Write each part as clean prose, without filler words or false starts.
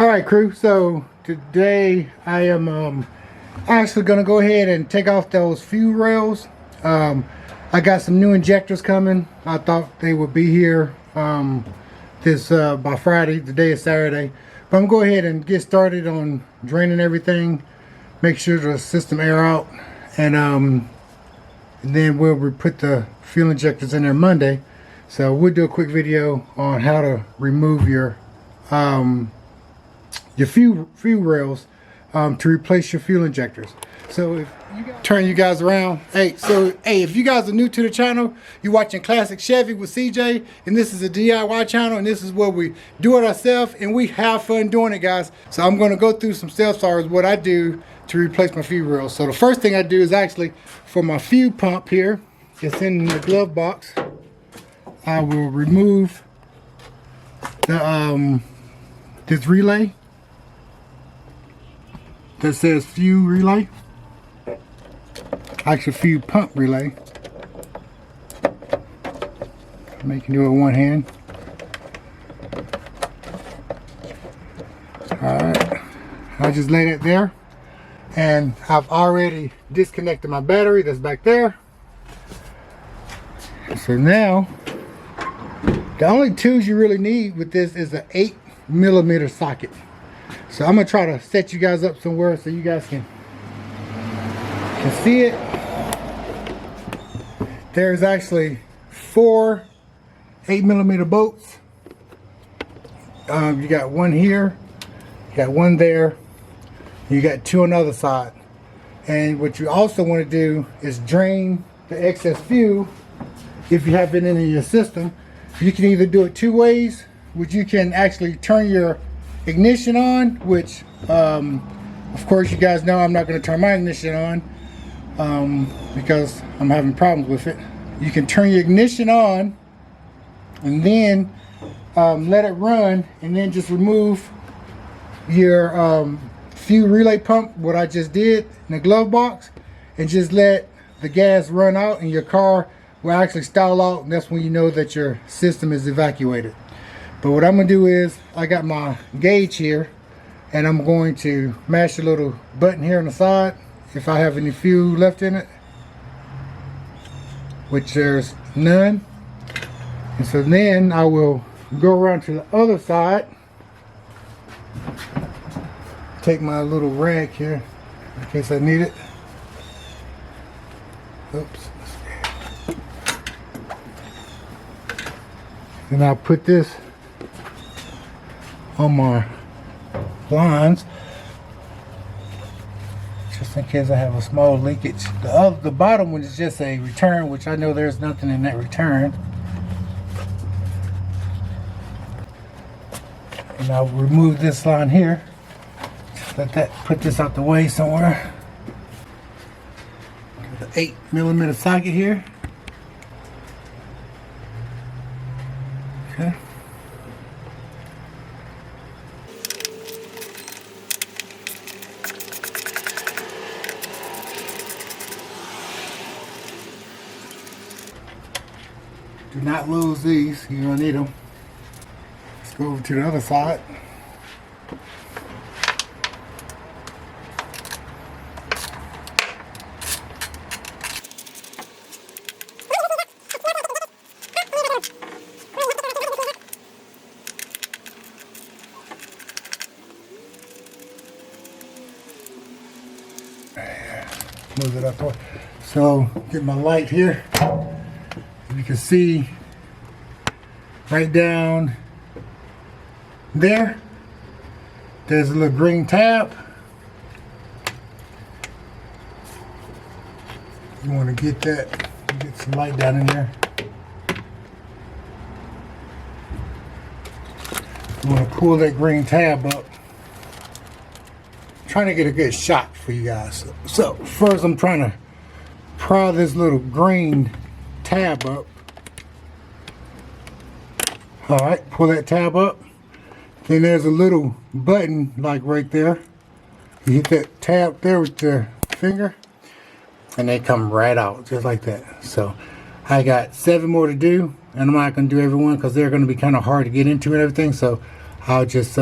Alright crew, so today I am actually going to go ahead and take off those fuel rails. I got some new injectors coming. I thought they would be here by Friday. Today is Saturday. But I'm going to go ahead and get started on draining everything. Make sure the system air out. And then we'll put the fuel injectors in there Monday. So we'll do a quick video on how to remove your fuel rails to replace your fuel injectors. So if you guys, turn you guys around. Hey, if you guys are new to the channel, you're watching Classic Chevy with CJ, and this is a DIY channel, and this is where we do it ourselves and we have fun doing it, guys. So I'm going to go through some steps as what I do to replace my fuel rails. So the first thing I do is actually for my fuel pump here. It's in the glove box. I will remove the this relay that says fuel relay, actually fuel pump relay. You can do it with one hand. Alright, I just lay that there, and I've already disconnected my battery that's back there. So now the only tools you really need with this is an 8mm socket. So I'm gonna try to set you guys up somewhere so you guys can see it. There's actually 4 8mm bolts. You got one here, you got one there, you got 2 on the other side. And what you also want to do is drain the excess fuel if you have it in your system. You can either do it 2 ways, which you can actually turn your ignition on, which of course you guys know I'm not going to turn my ignition on because I'm having problems with it. You can turn your ignition on and then let it run, and then just remove your fuel relay pump, what I just did in the glove box, and just let the gas run out and your car will actually stall out, and that's when you know that your system is evacuated. But what I'm going to do is, I got my gauge here, and I'm going to mash the little button here on the side if I have any fuel left in it, which there's none. And so then I will go around to the other side, take my little rag here in case I need it. Oops. And I'll put this on my lines just in case I have a small leakage. The bottom one is just a return, which I know there's nothing in that return. And I'll remove this line here. Just put this out the way somewhere. The 8mm socket here. Okay. Do not lose these, you're gonna need them. Let's go over to the other side. Move it up there. So get my light here. You can see right down there, there's a little green tab. You want to get that, get some light down in there. You want to pull that green tab up. Trying to get a good shot for you guys. So first I'm trying to pry this little green tab up. Alright, pull that tab up. Then there's a little button like right there. You hit that tab there with your finger and they come right out just like that. So I got 7 more to do, and I'm not going to do every one because they're going to be kind of hard to get into and everything. So I'll just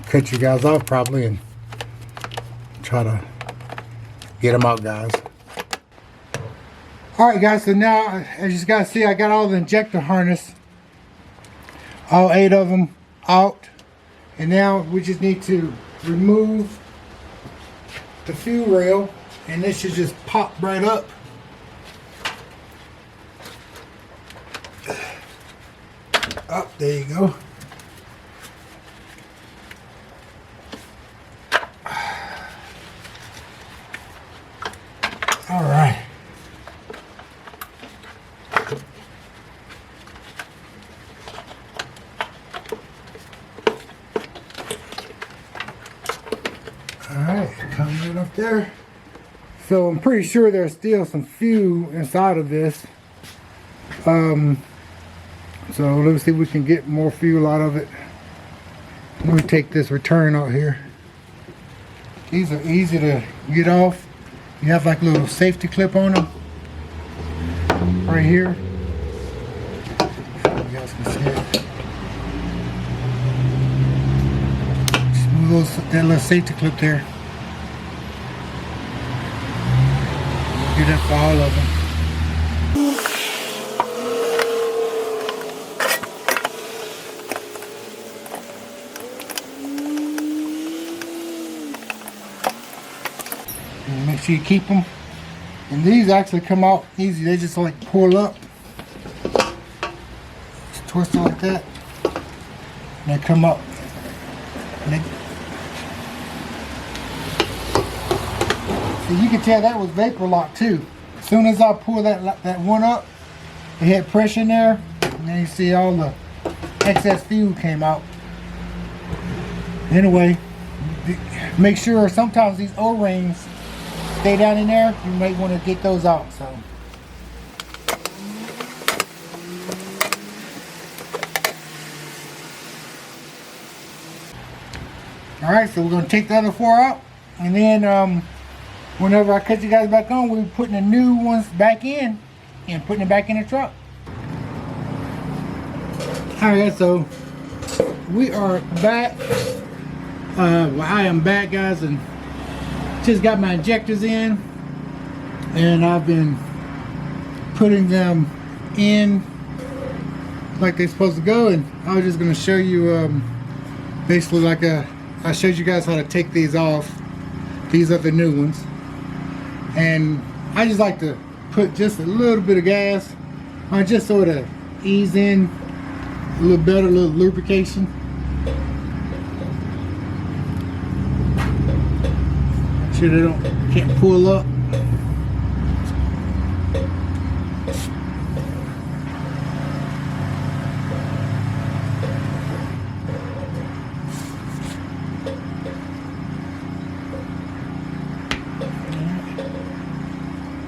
cut you guys off probably and try to get them out, guys. Alright guys, so now as you guys see, I got all the injector harness, all 8 of them out, and now we just need to remove the fuel rail, and this should just pop right up. Oh, there you go. All right. Alright, comes right up there. So I'm pretty sure there's still some fuel inside of this. So let's see if we can get more fuel out of it. Let me take this return out here. These are easy to get off. You have like a little safety clip on them. Right here. You guys can see it. Just move that little safety clip there. Do that for all of them. And make sure you keep them. And these actually come out easy. They just like pull up. Just twist it like that. And they come up. And they... So you can tell that was vapor lock too. As soon as I pull that one up, it had pressure in there. And then you see all the excess fuel came out. Anyway, make sure sometimes these O-rings stay down in there. You might want to get those out. So alright, so we're going to take the other 4 out, and then whenever I cut you guys back on, we're putting the new ones back in and putting it back in the truck. Alright, so we are back. Well, I am back, guys, and just got my injectors in, and I've been putting them in like they're supposed to go. And I was just going to show you basically like I showed you guys how to take these off. These are the new ones, and I just like to put just a little bit of gas on, just sort of ease in a little better, a little lubrication. Sure they can't pull up.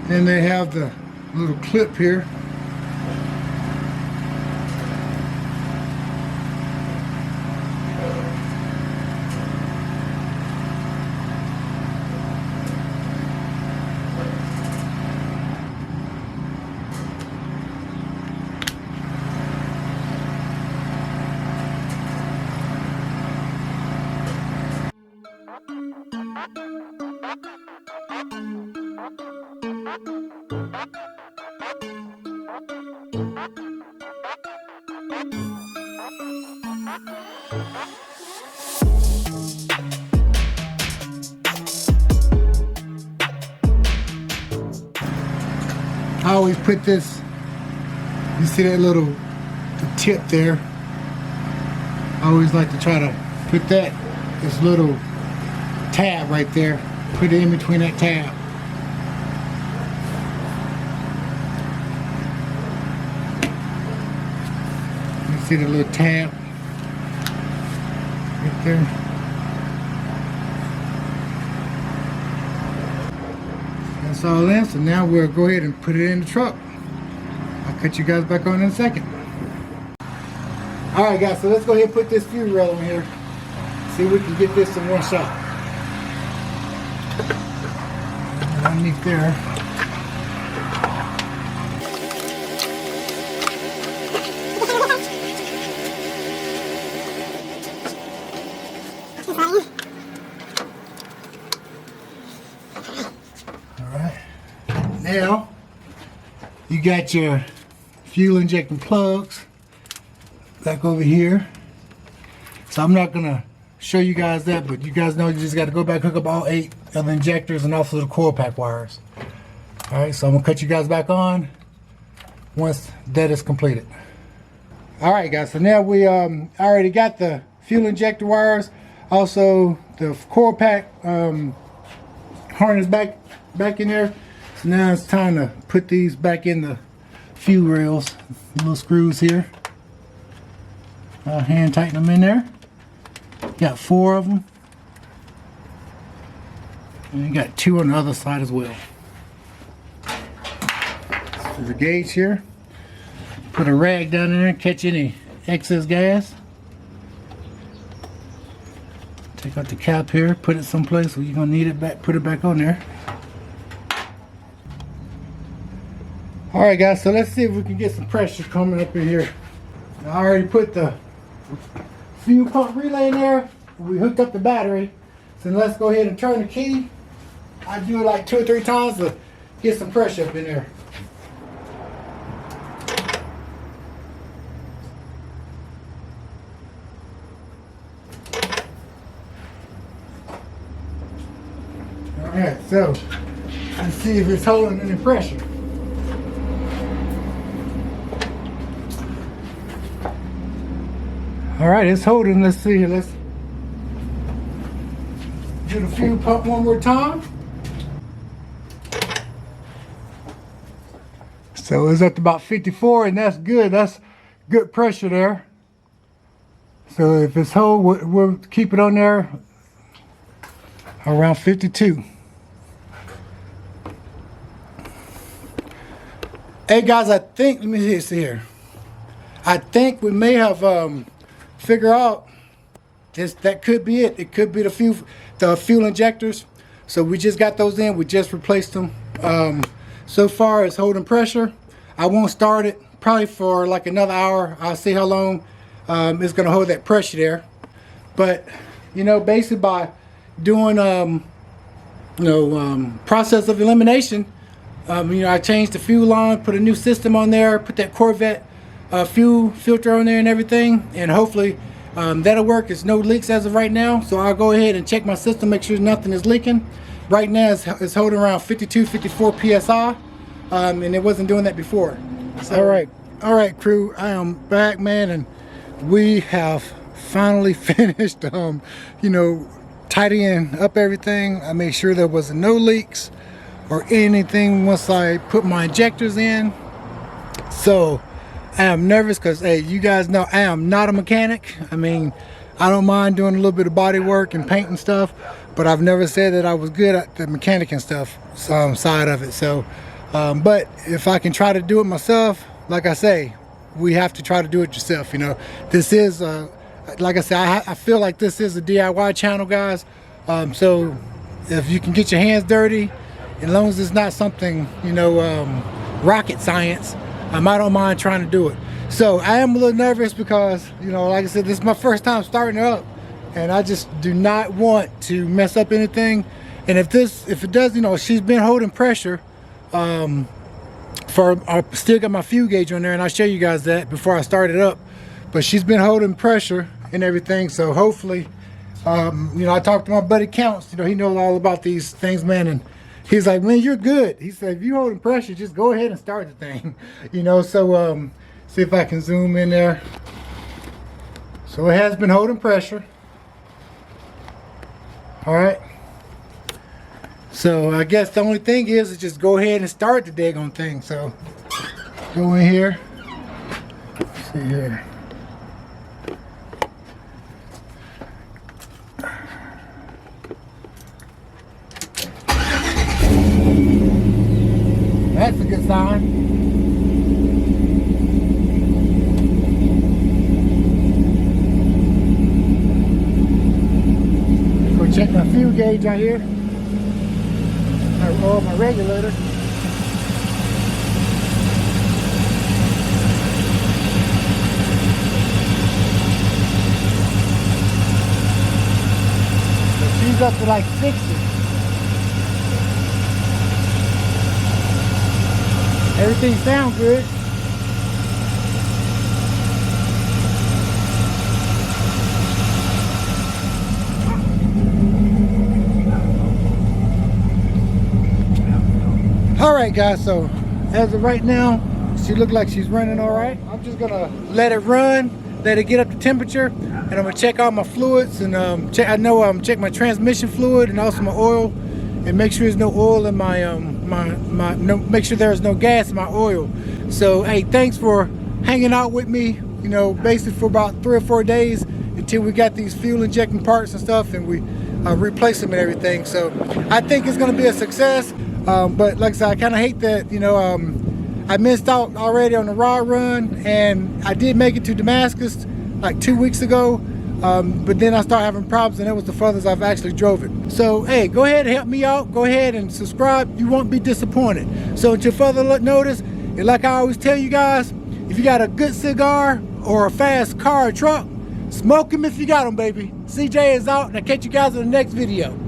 Then they have the little clip here. I always put this, you see that little tip there? I always like to try to put this little tab right there, put it in between that tab. You see the little tab right there? That's all in, so now we'll go ahead and put it in the truck. I'll cut you guys back on in a second. Alright guys, so let's go ahead and put this fuel rail on here. See if we can get this in one shot. Underneath there. Now, you got your fuel injecting plugs back over here. So I'm not gonna show you guys that, but you guys know you just gotta go back, hook up all 8 of the injectors and also the coil pack wires. All right, so I'm gonna cut you guys back on once that is completed. All right, guys, so now we already got the fuel injector wires, also the coil pack harness back in there. So now it's time to put these back in the fuel rails, little screws here. Hand tighten them in there. Got 4 of them. And you got 2 on the other side as well. There's a gauge here. Put a rag down there and catch any excess gas. Take out the cap here, put it someplace where you're gonna need it back, put it back on there. Alright guys, so let's see if we can get some pressure coming up in here. I already put the fuel pump relay in there. We hooked up the battery. So let's go ahead and turn the key. I do it like 2 or 3 times to get some pressure up in there. Alright, so let's see if it's holding any pressure. Alright, it's holding. Let's see here. Let's do the fuel pump one more time. So it's up to about 54, and that's good. That's good pressure there. So if it's hold, we'll keep it on there around 52. Hey guys, I think, let me see here. I think we may have figured out that could be it. It could be the fuel injectors. So we just got those in. We just replaced them. So far it's holding pressure. I won't start it probably for like another hour. I'll see how long it's going to hold that pressure there. But you know, basically by doing process of elimination, you know, I changed the fuel line, put a new system on there, put that Corvette fuel filter on there and everything, and hopefully that'll work. There's no leaks as of right now, so I'll go ahead and check my system, make sure nothing is leaking. Right now it's holding around 52, 54 psi, and it wasn't doing that before. So, all right crew, I am back, man, and we have finally finished you know, tidying up everything. I made sure there was no leaks or anything once I put my injectors in. So I am nervous because, hey, you guys know I am not a mechanic. I mean, I don't mind doing a little bit of body work and paint and stuff, but I've never said that I was good at the mechanic and stuff side of it. So but if I can try to do it myself, like I say, we have to try to do it yourself. You know, this is like I said, I feel like this is a DIY channel, guys. So if you can get your hands dirty, as long as it's not something, you know, rocket science, I don't mind trying to do it. So I am a little nervous because, you know, like I said, this is my first time starting up, and I just do not want to mess up anything. And if it does, you know, she's been holding pressure. I still got my fuel gauge on there, and I'll show you guys that before I start it up. But she's been holding pressure and everything, so hopefully, you know, I talked to my buddy Counts. You know, he knows all about these things, man, and he's like, man, you're good. He said, if you're holding pressure, just go ahead and start the thing. You know, so see if I can zoom in there. So it has been holding pressure. All right. So I guess the only thing is just go ahead and start the daggone thing. So go in here. Let's see here. That's a good sign. Go check my fuel gauge right here. Or my regulator. So she's up to like 60. Everything sounds good. All right, guys, so as of right now, she looks like she's running all right. I'm just gonna let it run, let it get up to temperature, and I'm gonna check all my fluids and check my transmission fluid and also my oil, and make sure there's no oil in my make sure there's no gas in my oil. So hey, thanks for hanging out with me, you know, basically for about 3 or 4 days until we got these fuel injecting parts and stuff, and we replace them and everything. So I think it's gonna be a success. But like I said, I kind of hate that, you know, I missed out already on the raw run, and I did make it to Damascus like 2 weeks ago, but then I started having problems, and it was the furthest I've actually drove it. So hey, go ahead and help me out. Go ahead and subscribe. You won't be disappointed. So until further notice, and like I always tell you guys, if you got a good cigar or a fast car or truck, smoke them if you got them, baby. CJ is out, and I'll catch you guys in the next video.